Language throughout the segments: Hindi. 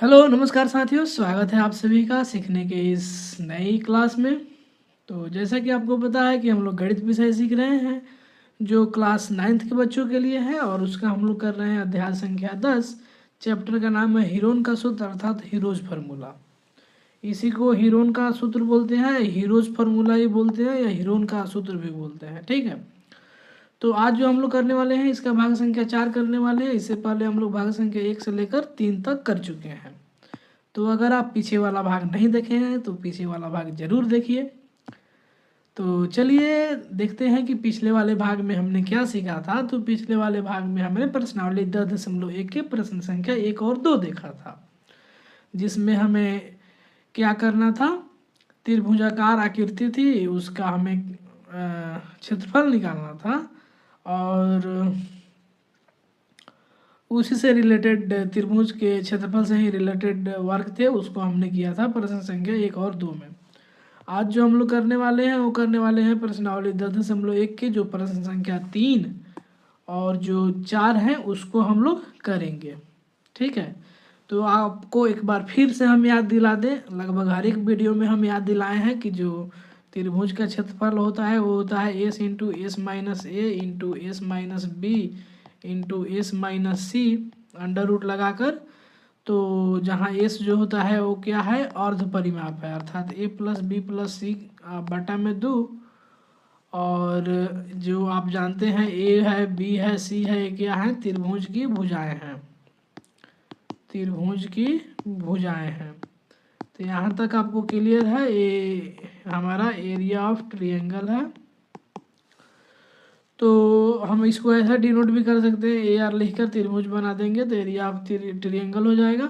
हेलो नमस्कार साथियों, स्वागत है आप सभी का सीखने के इस नई क्लास में। तो जैसा कि आपको पता है कि हम लोग गणित विषय सीख रहे हैं जो क्लास 9th के बच्चों के लिए है, और उसका हम लोग कर रहे हैं अध्याय संख्या 10। चैप्टर का नाम है हीरोन का सूत्र अर्थात हीरोज फार्मूला। इसी को हीरोन का सूत्र बोलते हैं, हीरोज फार्मूला ही बोलते हैं, या हीरोन का सूत्र भी बोलते हैं। ठीक है, तो आज जो हम लोग करने वाले हैं इसका भाग संख्या 4 करने वाले हैं। इससे पहले हम लोग भाग संख्या 1 से लेकर 3 तक कर चुके हैं। तो अगर आप पीछे वाला भाग नहीं देखे हैं तो पीछे वाला भाग जरूर देखिए। तो चलिए देखते हैं कि पिछले वाले भाग में हमने क्या सीखा था। तो पिछले वाले भाग में हमने प्रश्नावली 10.1 के प्रश्न संख्या 1 और 2 देखा था, जिसमें हमें क्या करना था। त्रिभुजाकार आकृति थी, उसका हमें क्षेत्रफल निकालना था, और उसी से रिलेटेड त्रिभुज के क्षेत्रफल से ही रिलेटेड वर्क थे, उसको हमने किया था प्रश्न संख्या 1 और 2 में। आज जो हम लोग करने वाले हैं वो करने वाले हैं प्रश्नावली 10.1 के जो प्रश्न संख्या 3 और जो 4 हैं उसको हम लोग करेंगे। ठीक है, तो आपको एक बार फिर से हम याद दिला दें, लगभग हर एक वीडियो में हम याद दिलाए हैं कि जो त्रिभुज का क्षेत्रफल होता है वो होता है S into S minus A into S minus B into S minus C under root लगाकर। तो जहाँ एस जो होता है वो क्या है, अर्ध परिमाप है, अर्थात ए प्लस बी प्लस सी बटा में 2। और जो आप जानते हैं ए है, बी है, सी है, ये क्या है, त्रिभुज की भुजाएं हैं, त्रिभुज की भुजाएं हैं। तो यहाँ तक आपको क्लियर है, ये हमारा एरिया ऑफ ट्रायंगल है। तो हम इसको ऐसा डिनोट भी कर सकते हैं, ए आर लिखकर त्रिभुज बना देंगे तो एरिया ऑफ ट्रायंगल हो जाएगा।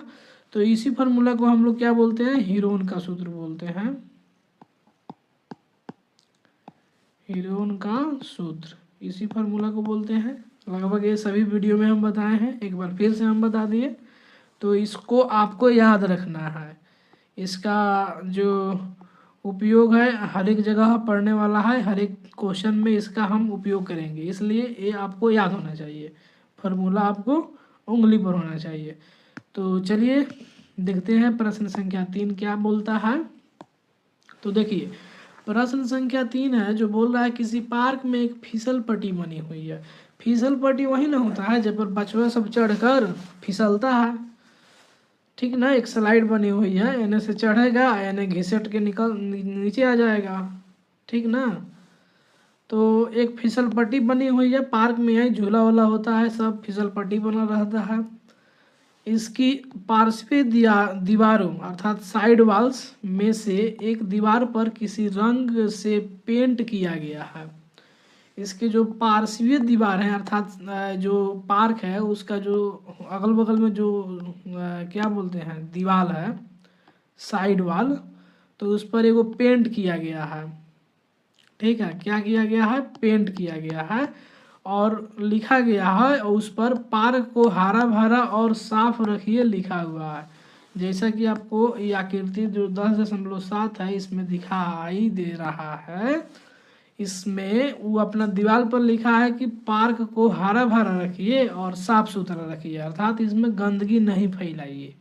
तो इसी फार्मूला को हम लोग क्या बोलते हैं, हीरोन का सूत्र बोलते हैं, हीरोन का सूत्र इसी फार्मूला को बोलते हैं। लगभग ये सभी वीडियो में हम बताए हैं, एक बार फिर से हम बता दिए। तो इसको आपको याद रखना है, इसका जो उपयोग है हर एक जगह पढ़ने वाला है, हर एक क्वेश्चन में इसका हम उपयोग करेंगे, इसलिए ये आपको याद होना चाहिए, फार्मूला आपको उंगली पर होना चाहिए। तो चलिए देखते हैं प्रश्न संख्या 3 क्या बोलता है। तो देखिए प्रश्न संख्या 3 है जो बोल रहा है किसी पार्क में एक फिसल पट्टी बनी हुई है। फिसल पट्टी वही ना होता है जब पर बचवा सब चढ़कर फिसलता है, ठीक ना। एक स्लाइड बनी हुई है, एने से चढ़ेगा, एने घिसट के निकल नीचे आ जाएगा, ठीक ना। तो एक फिसल पट्टी बनी हुई है पार्क में, है झूला वूला होता है, सब फिसल पट्टी बना रहता है। इसकी पार्श्वीय दीवारों अर्थात साइड वॉल्स में से एक दीवार पर किसी रंग से पेंट किया गया है। इसके जो पार्श्वीय दीवार है अर्थात जो पार्क है उसका जो अगल बगल में जो क्या बोलते हैं दीवार है, साइड वॉल, तो उस पर एगो पेंट किया गया है। ठीक है, क्या किया गया है, पेंट किया गया है, और लिखा गया है उस पर पार्क को हरा भरा और साफ रखिए लिखा हुआ है। जैसा कि आपको ये आकृति जो 10.7 है इसमें दिखाई दे रहा है, इसमें वो अपना दीवार पर लिखा है कि पार्क को हरा भरा रखिए और साफ सुथरा रखिए, अर्थात इसमें गंदगी नहीं फैलाइए।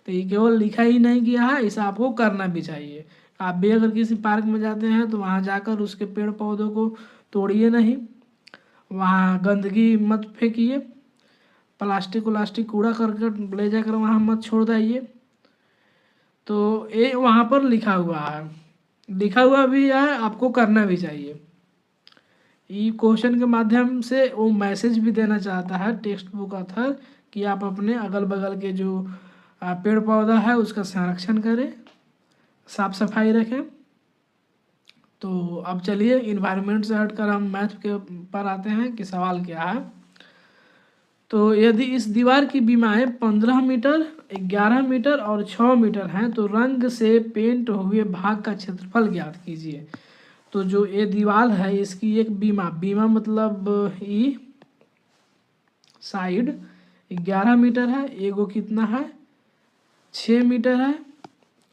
तो ये केवल लिखा ही नहीं किया है, इसे आपको करना भी चाहिए। आप भी अगर किसी पार्क में जाते हैं तो वहाँ जाकर उसके पेड़ पौधों को तोड़िए नहीं, वहाँ गंदगी मत फेंकिए, प्लास्टिक व्लास्टिक कूड़ा करकट ले जाकर वहाँ मत छोड़ दीजिए। तो ये वहाँ पर लिखा हुआ है, लिखा हुआ भी है, आपको करना भी चाहिए। ये क्वेश्चन के माध्यम से वो मैसेज भी देना चाहता है टेक्स्ट बुक ऑथर कि आप अपने अगल बगल के जो पेड़ पौधा है उसका संरक्षण करें, साफ सफाई रखें। तो अब चलिए इन्वायरमेंट से हटकर हम मैथ के पर आते हैं कि सवाल क्या है। तो यदि इस दीवार की बीमाएं 15 मीटर, 11 मीटर और 6 मीटर हैं तो रंग से पेंट हुए भाग का क्षेत्रफल ज्ञात कीजिए। तो जो ये दीवार है इसकी एक बीमा, बीमा मतलब ई साइड 11 मीटर है, एगो कितना है 6 मीटर है,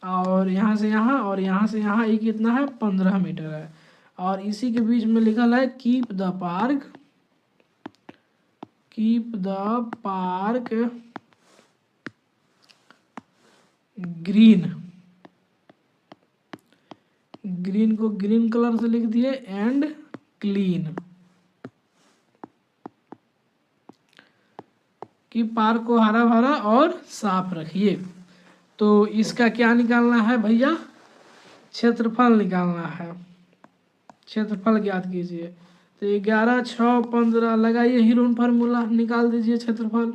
और यहाँ से यहाँ और यहाँ से यहाँ ये कितना है 15 मीटर है। और इसी के बीच में लिखा है keep the park, keep the park green, green को ग्रीन कलर से लिख दिए, एंड क्लीन, कि पार्क को हरा भरा और साफ रखिए। तो इसका क्या निकालना है भैया, क्षेत्रफल निकालना है, क्षेत्रफल ज्ञात कीजिए। तो 11, 6, 15 लगाइए हीरोन फार्मूला, निकाल दीजिए क्षेत्रफल।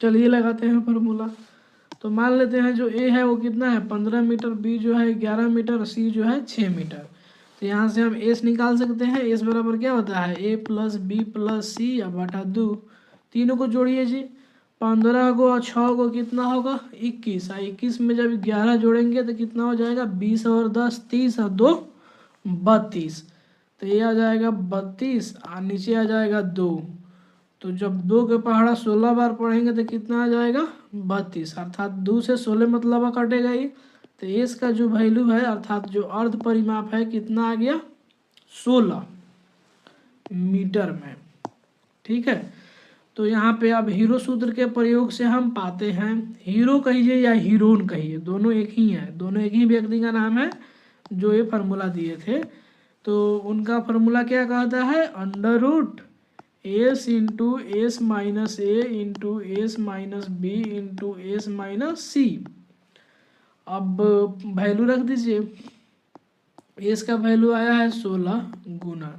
चलिए लगाते हैं फार्मूला। तो मान लेते हैं जो ए है वो कितना है 15 मीटर, बी जो है 11 मीटर, सी जो है 6 मीटर। तो यहाँ से हम एस निकाल सकते हैं। एस बराबर क्या होता है, ए प्लस बी प्लस सी बटा 2, तीनों को जोड़िए जी। 15 को और 6 को कितना होगा 21, और 21 में जब 11 जोड़ेंगे तो कितना हो जाएगा 20 और 10 30 और 2 32। तो ये आ जाएगा 32 और नीचे आ जाएगा 2। तो जब 2 के पहाड़ा 16 बार पढ़ेंगे तो कितना आ जाएगा 32, अर्थात 2 से 16 मतलब कटेगा ही। तो इसका जो वैल्यू है अर्थात जो अर्ध परिमाप है कितना आ गया 16 मीटर में। ठीक है, तो यहाँ पे अब हीरो सूत्र के प्रयोग से हम पाते हैं, हीरो कहिए या हीरोन कहिए, दोनों एक ही है, दोनों एक ही व्यक्ति का नाम है जो ये फार्मूला दिए थे। तो उनका फार्मूला क्या कहता है, under root S into S minus A into S minus B into S minus C. अब वैल्यू रख दीजिए, एस का वैल्यू आया है 16 गुना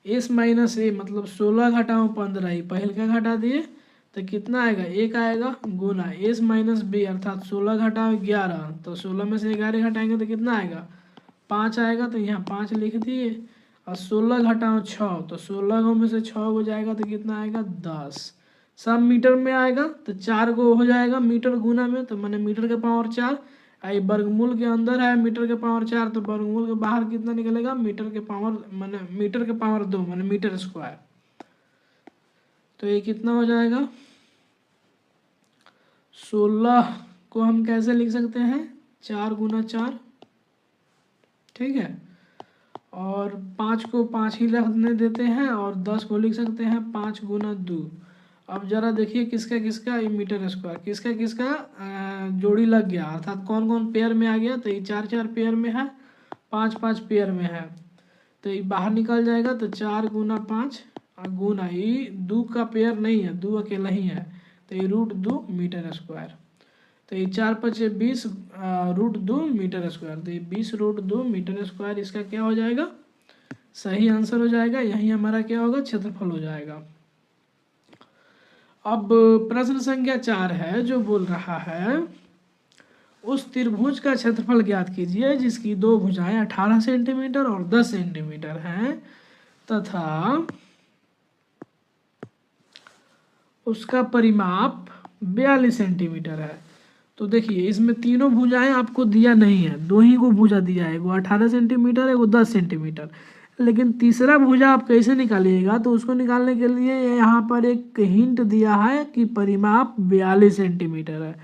एस माइनस ए, मतलब 16 घटाओ 15 ही, पहले का घटा दिए तो कितना आएगा 1 आएगा, गुना एस माइनस बी अर्थात 16 घटाओ 11, तो 16 में से 11 घटाएंगे तो कितना आएगा 5 आएगा, तो यहाँ 5 लिख दिए। और 16 घटाओ 6, तो 16 में से 6 हो जाएगा तो कितना आएगा 10, सब मीटर में आएगा। तो 4 को हो जाएगा मीटर गुना में, तो मैंने मीटर के पावर 4, आई वर्गमूल के अंदर है मीटर के पावर 4, तो वर्गमूल के बाहर कितना निकलेगा मीटर के पावर मैंने मीटर के पावर 2 मैंने मीटर स्क्वायर। तो ये कितना हो जाएगा 16 को हम कैसे लिख सकते हैं 4 गुना 4, ठीक है, और 5 को 5 ही रखने देते हैं, और 10 को लिख सकते हैं 5 गुना 2। अब जरा देखिए किसका किसका ये मीटर स्क्वायर किसका किसका जोड़ी लग गया, अर्थात कौन कौन पेयर में आ गया। तो ये 4 4 पेयर में है, 5 5 पेयर में है, तो ये बाहर निकल जाएगा। तो 4 गुना 5 और गुना ये 2 का पेयर नहीं है, 2 अकेला ही है, तो ये रूट 2 मीटर स्क्वायर। तो ये 4 5 20 रूट 2 मीटर स्क्वायर, तो ये 20 रूट 2 मीटर स्क्वायर इसका क्या हो जाएगा सही आंसर हो जाएगा। यही हमारा क्या होगा क्षेत्रफल हो जाएगा। अब प्रश्न संख्या 4 है जो बोल रहा है उस त्रिभुज का क्षेत्रफल ज्ञात कीजिए जिसकी 2 भुजाएं 18 सेंटीमीटर और 10 सेंटीमीटर हैं तथा उसका परिमाप 42 सेंटीमीटर है। तो देखिए इसमें तीनों भुजाएं आपको दिया नहीं है, 2 ही को भुजा दिया है, एगो 18 सेंटीमीटर एगो 10 सेंटीमीटर, लेकिन तीसरा भुजा आप कैसे निकालिएगा। तो उसको निकालने के लिए यहाँ पर एक हिंट दिया है कि परिमाप 42 सेंटीमीटर है,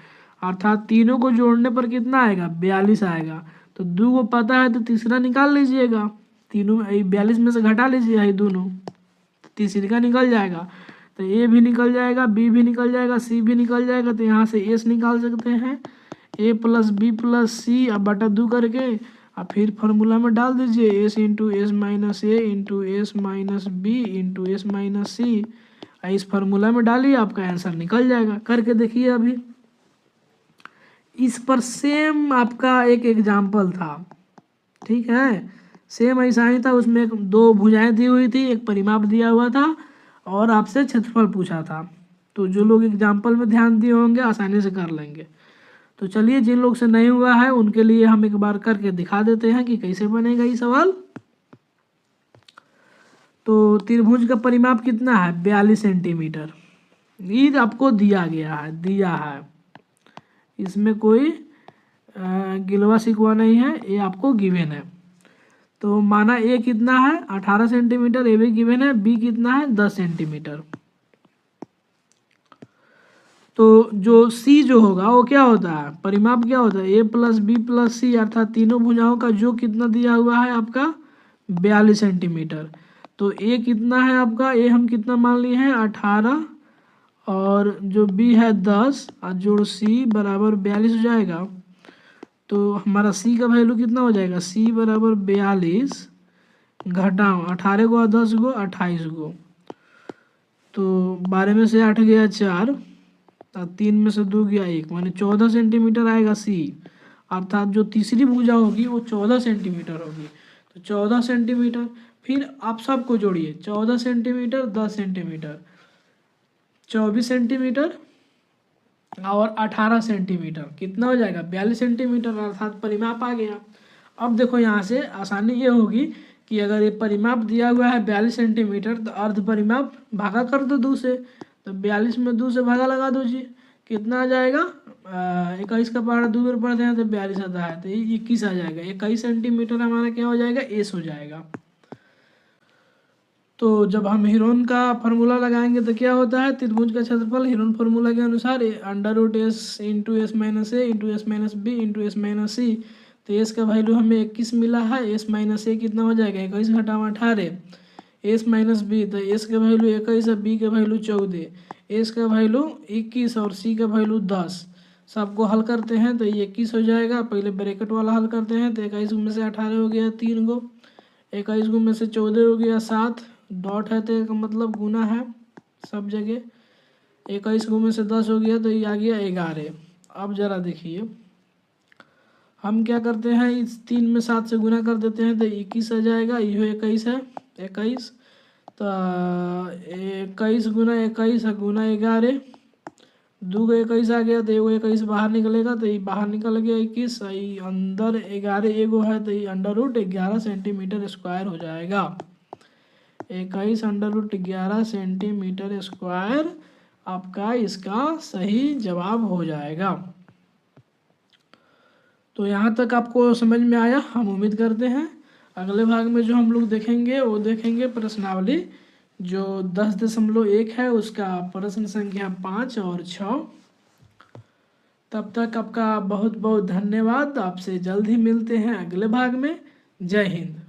अर्थात तीनों को जोड़ने पर कितना आएगा 42 आएगा। तो 2 को पता है तो तीसरा निकाल लीजिएगा, तीनों 42 में से घटा लीजिए ये दोनों, तीसरी का निकल जाएगा। तो ए भी निकल जाएगा, बी भी निकल जाएगा, सी भी निकल जाएगा। तो यहाँ से एस निकाल सकते हैं, ए प्लस बी प्लस सी अब बटा 2 करके और फिर फार्मूला में डाल दीजिए S into S minus A into S minus B into S minus C. इस फार्मूला में डालिए आपका आंसर निकल जाएगा। करके देखिए अभी इस पर सेम आपका एक एग्जाम्पल था, ठीक है, सेम ऐसा ही था। उसमें 2 भुजाएं दी हुई थी, एक परिमाप दिया हुआ था और आपसे क्षेत्रफल पूछा था। तो जो लोग एग्जाम्पल में ध्यान दिए होंगे आसानी से कर लेंगे। तो चलिए जिन लोग से नहीं हुआ है उनके लिए हम एक बार करके दिखा देते हैं कि कैसे बनेगा ये सवाल। तो त्रिभुज का परिमाप कितना है 42 सेंटीमीटर, ये आपको दिया गया है, दिया है, इसमें कोई गिलवा शिकवा नहीं है, ये आपको गिवन है। तो माना ए कितना है 18 सेंटीमीटर, ए भी गिवन है, बी कितना है 10 सेंटीमीटर। तो जो सी जो होगा वो क्या होता है परिमाप क्या होता है ए प्लस बी प्लस सी, अर्थात तीनों भुजाओं का जो कितना दिया हुआ है आपका 42 सेंटीमीटर। तो ए कितना है आपका, ए हम कितना मान लिए हैं 18 और जो बी है 10 और जोड़ सी बराबर 42 हो जाएगा। तो हमारा सी का वैल्यू कितना हो जाएगा, सी बराबर 42 घटाओ 18 को 10 को 28 को, तो 12 में से 8 गया 4 और 3 में से 2 गया 1, माने 14 सेंटीमीटर आएगा सी। अर्थात जो तीसरी भुजा होगी वो 14 सेंटीमीटर होगी। तो 14 सेंटीमीटर, फिर आप सबको जोड़िए, 14 सेंटीमीटर 10 सेंटीमीटर 24 सेंटीमीटर और 18 सेंटीमीटर कितना हो जाएगा, 42 सेंटीमीटर, अर्थात परिमाप आ गया। अब देखो यहाँ से आसानी ये होगी कि अगर ये परिमाप दिया हुआ है 42 सेंटीमीटर तो अर्ध परिमाप भागा कर दो 2 से, तो 42 में 2 से भागा लगा दो जी, कितना आ जाएगा, 21 का पहाड़ा 2 बार पढ़ते हैं तो 42 आता है, तो ये 21 आ जाएगा। 21 सेंटीमीटर हमारा क्या हो जाएगा, एस हो जाएगा। तो जब हम हीरोन का फार्मूला लगाएंगे तो क्या होता है, त्रिभुज का क्षेत्रफल हीरोन फार्मूला के अनुसार √s into S minus A into S minus B into S minus C. तो एस का वैल्यू हमें 21 मिला है, एस माइनस ए कितना हो जाएगा, 21 घटाओ 18, एस माइनस बी, तो एस का वैल्यू 21 है, बी का वैल्यू 14, एस का वैल्यू 21 और सी का वैल्यू 10। सबको हल करते हैं तो ये 21 हो जाएगा। पहले ब्रैकेट वाला हल करते हैं तो 21 में से 18 हो गया 3 गो, 21 में से 14 हो गया 7, डॉट है तो का मतलब गुना है सब जगह, 21 में से 10 हो गया तो ये आ गया 11। अब जरा देखिए हम क्या करते हैं, इस 3 में 7 से गुना कर देते हैं तो 21 आ जाएगा, ये 21 है 21, तो 21 गुना 21 है गुना 11, 2 को 21 आ गया तो एगो 21 बाहर निकलेगा तो ये बाहर निकल गया 21, अंदर 11 एगो है तो ये √11 सेंटीमीटर स्क्वायर हो जाएगा। 21 √11 सेंटीमीटर स्क्वायर आपका इसका सही जवाब हो जाएगा। तो यहाँ तक आपको समझ में आया, हम उम्मीद करते हैं। अगले भाग में जो हम लोग देखेंगे वो देखेंगे प्रश्नावली जो 10.1 है, उसका प्रश्न संख्या 5 और 6। तब तक आपका बहुत बहुत धन्यवाद। आपसे जल्द ही मिलते हैं अगले भाग में। जय हिंद।